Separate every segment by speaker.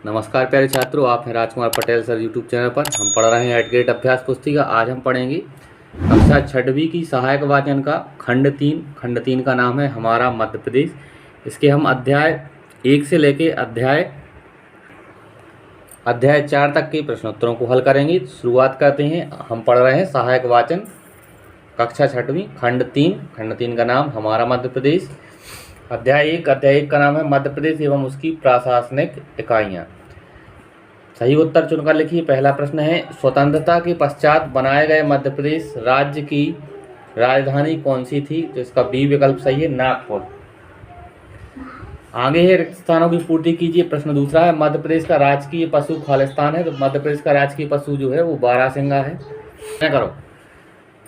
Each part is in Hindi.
Speaker 1: नमस्कार प्यारे छात्रों, आप हैं Rajkumar Patel sir YouTube channel पर। हम पढ़ रहे हैं एट अभ्यास पुस्तिका। आज हम पढ़ेंगे कक्षा 6वीं की सहायक वाचन का खंड 3 का नाम है हमारा मध्य प्रदेश। इसके हम अध्याय 1 से लेके अध्याय 4 तक के प्रश्नोत्तरों को हल करेंगे। शुरुआत करते हैं। हम पढ़ रहे हैं सहायक वाचन कक्षा 6वीं खंड 3 का नाम हमारा मध्य प्रदेश। अध्याय 1 का नाम है मध्य प्रदेश एवं उसकी प्रशासनिक इकाइयाँ। सही उत्तर चुनकर लिखिए। पहला प्रश्न है, स्वतंत्रता के पश्चात बनाए गए मध्य प्रदेश राज्य की राजधानी कौन सी थी? तो इसका बी विकल्प सही है, नागपुर। आगे है, रिक्त स्थानों की पूर्ति कीजिए। प्रश्न दूसरा है, मध्य प्रदेश का राजकीय पशु खालिस्तान है। तो मध्य प्रदेश का राजकीय पशु जो है वो बारहसिंगा है। करो।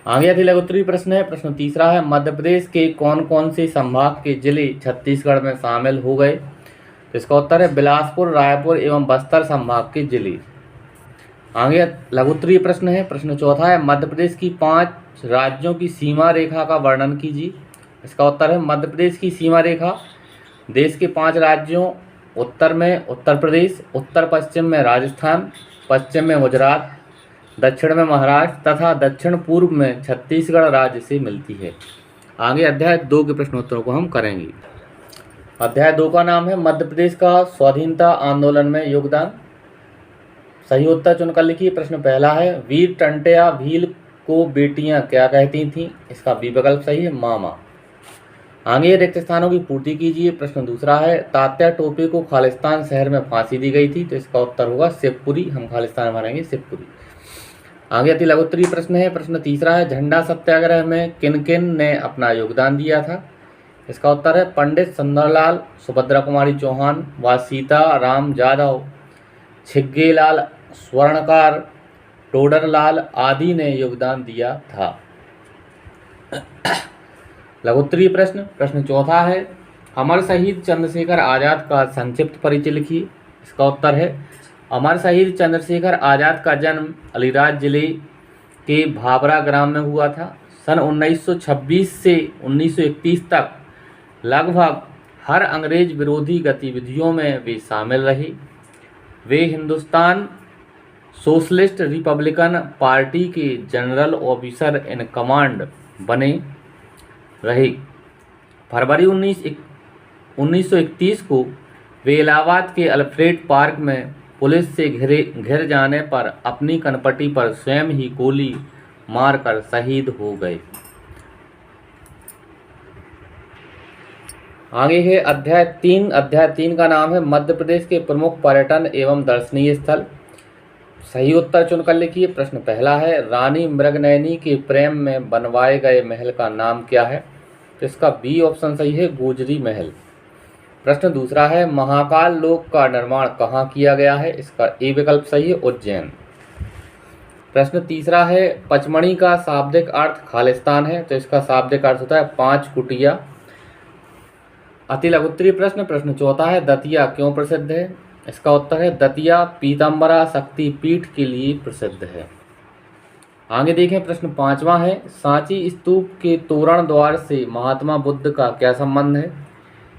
Speaker 1: आगे अति उत्तरीय प्रश्न है। प्रश्न तीसरा है, मध्य प्रदेश के कौन कौन से संभाग के जिले छत्तीसगढ़ में शामिल हो गए? तो इसका उत्तर है बिलासपुर, रायपुर एवं बस्तर संभाग के जिले। आगे लघुत्तरीय प्रश्न है। प्रश्न चौथा है, मध्य प्रदेश की 5 राज्यों की सीमा रेखा का वर्णन कीजिए। इसका उत्तर है मध्य प्रदेश की सीमा रेखा देश के 5 राज्यों उत्तर में उत्तर प्रदेश, उत्तर पश्चिम में राजस्थान, पश्चिम में गुजरात, दक्षिण में महाराष्ट्र तथा दक्षिण पूर्व में छत्तीसगढ़ राज्य से मिलती है। आगे अध्याय 2 के प्रश्नोत्तरों को हम करेंगे। अध्याय 2 का नाम है मध्य प्रदेश का स्वाधीनता आंदोलन में योगदान। सही उत्तर चुनकर लिखिए। प्रश्न पहला है, वीर टंट्या भील को बेटियां क्या कहती थीं? इसका बी विकल्प सही है, मामा। आगे रिक्त स्थानों की पूर्ति कीजिए। प्रश्न दूसरा है, तात्या टोपे को खालिस्तान शहर में फांसी दी गई थी। तो इसका उत्तर होगा शिवपुरी। हम खालिस्तान मानेंगे शिवपुरी। आगे अति लघुत्तरीय प्रश्न है। प्रश्न तीसरा है, झंडा सत्याग्रह में किन किन ने अपना योगदान दिया था? इसका उत्तर है पंडित सुंदरलाल, सुभद्रा कुमारी चौहान व सीता राम जाधव, छिग्गेलाल स्वर्णकार, टोडरलाल आदि ने योगदान दिया था। लघुत्तरीय प्रश्न चौथा है, अमर शहीद चंद्रशेखर आजाद का संक्षिप्त परिचय लिखिए। इसका उत्तर है, अमर शहीद चंद्रशेखर आजाद का जन्म अलीराज जिले के भाबरा ग्राम में हुआ था। सन 1926 से 1931 तक लगभग हर अंग्रेज विरोधी गतिविधियों में वे शामिल रहे। वे हिंदुस्तान सोशलिस्ट रिपब्लिकन पार्टी के जनरल ऑफिसर इन कमांड बने रहे। फरवरी 1931 को वे इलाहाबाद के अल्फ्रेड पार्क में पुलिस से घिर जाने पर अपनी कनपटी पर स्वयं ही गोली मारकर शहीद हो गए। आगे है अध्याय 3 का नाम है मध्य प्रदेश के प्रमुख पर्यटन एवं दर्शनीय स्थल। सही उत्तर चुनकर लिखिए। प्रश्न पहला है, रानी मृगनयनी के प्रेम में बनवाए गए महल का नाम क्या है? तो इसका बी ऑप्शन सही है, गोजरी महल। प्रश्न दूसरा है, महाकाल लोक का निर्माण कहाँ किया गया है? इसका ए विकल्प सही है, उज्जैन। प्रश्न तीसरा है, पचमढ़ी का शाब्दिक अर्थ खालिस्तान है। तो इसका शाब्दिक अर्थ होता है 5 कुटिया। अति लघुत्तरीय प्रश्न चौथा है, दतिया क्यों प्रसिद्ध है? इसका उत्तर है, दतिया पीताम्बरा शक्ति पीठ के लिए प्रसिद्ध है। आगे देखें। प्रश्न 5वां है, सांची स्तूप के तोरण द्वार से महात्मा बुद्ध का क्या संबंध है?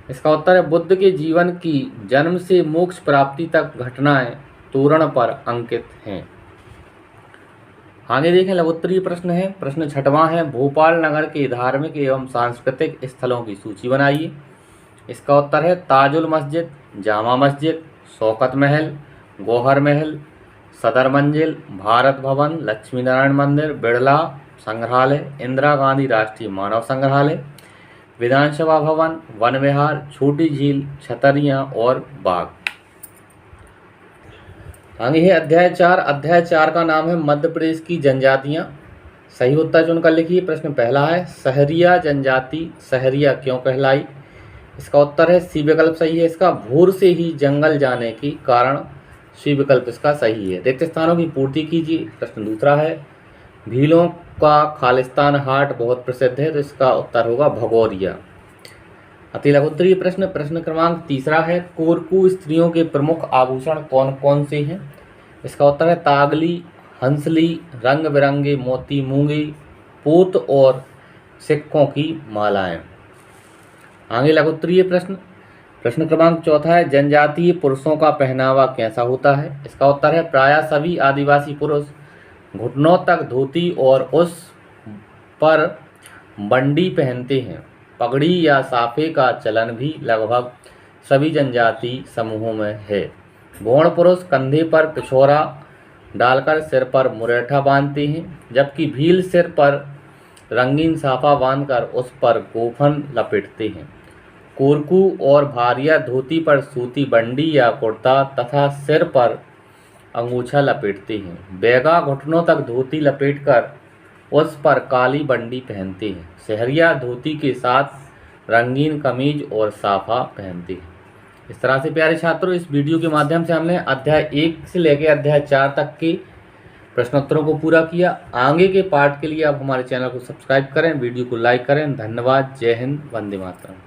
Speaker 1: इसका उत्तर है, बुद्ध के जीवन की जन्म से मोक्ष प्राप्ति तक घटनाएं तोरण पर अंकित हैं। आगे देखें। लघुत्तरीय प्रश्न है। प्रश्न 6वां है, भोपाल नगर के धार्मिक एवं सांस्कृतिक स्थलों की सूची बनाइए। इसका उत्तर है, ताजुल मस्जिद, जामा मस्जिद, शौकत महल, गौहर महल, सदर मंजिल, भारत भवन, लक्ष्मी नारायण मंदिर, बिड़ला संग्रहालय, इंदिरा गांधी राष्ट्रीय मानव संग्रहालय, विधानसभा भवन, वन विहार, छोटी झील, छतरियां और बाग। आगे है अध्याय 4 का नाम है मध्य प्रदेश की जनजातियां। सही उत्तर चुनकर लिखिए। प्रश्न पहला है, सहरिया जनजाति सहरिया क्यों कहलाई? इसका उत्तर है, सी विकल्प सही है इसका, भोर से ही जंगल जाने के कारण सी विकल्प इसका सही है। रिक्त स्थानों की पूर्ति कीजिए। प्रश्न दूसरा है, भीलों का खालिस्तान हाट बहुत प्रसिद्ध है। तो इसका उत्तर होगा भगौरिया। अति लघुत्तरीय प्रश्न क्रमांक 3 है, कोरकू स्त्रियों के प्रमुख आभूषण कौन कौन से हैं? इसका उत्तर है, तागली, हंसली, रंग बिरंगे मोती मूंगे, पोत और सिक्कों की मालाएं। आगे लघुत्तरीय प्रश्न प्रश्न क्रमांक चौथा है, जनजातीय पुरुषों का पहनावा कैसा होता है? इसका उत्तर है प्रायः सभी आदिवासी पुरुष घुटनों तक धोती और उस पर बंडी पहनते हैं। पगड़ी या साफे का चलन भी लगभग सभी जनजाति समूहों में है। गौड़ पुरुष कंधे पर पिछोरा डालकर सिर पर मुरेठा बांधते हैं, जबकि भील सिर पर रंगीन साफा बांधकर उस पर गोफन लपेटते हैं। कोरकू और भारिया धोती पर सूती बंडी या कुर्ता तथा सिर पर अंगूछा लपेटते हैं। बैगा घुटनों तक धोती लपेटकर उस पर काली बंडी पहनते हैं। सहरिया धोती के साथ रंगीन कमीज और साफा पहनते हैं। इस तरह से प्यारे छात्रों, इस वीडियो के माध्यम से हमने अध्याय 1 से लेकर अध्याय 4 तक के प्रश्नोत्तरों को पूरा किया। आगे के पार्ट के लिए आप हमारे चैनल को सब्सक्राइब करें, वीडियो को लाइक करें। धन्यवाद। जय हिंद। वंदे मातरम।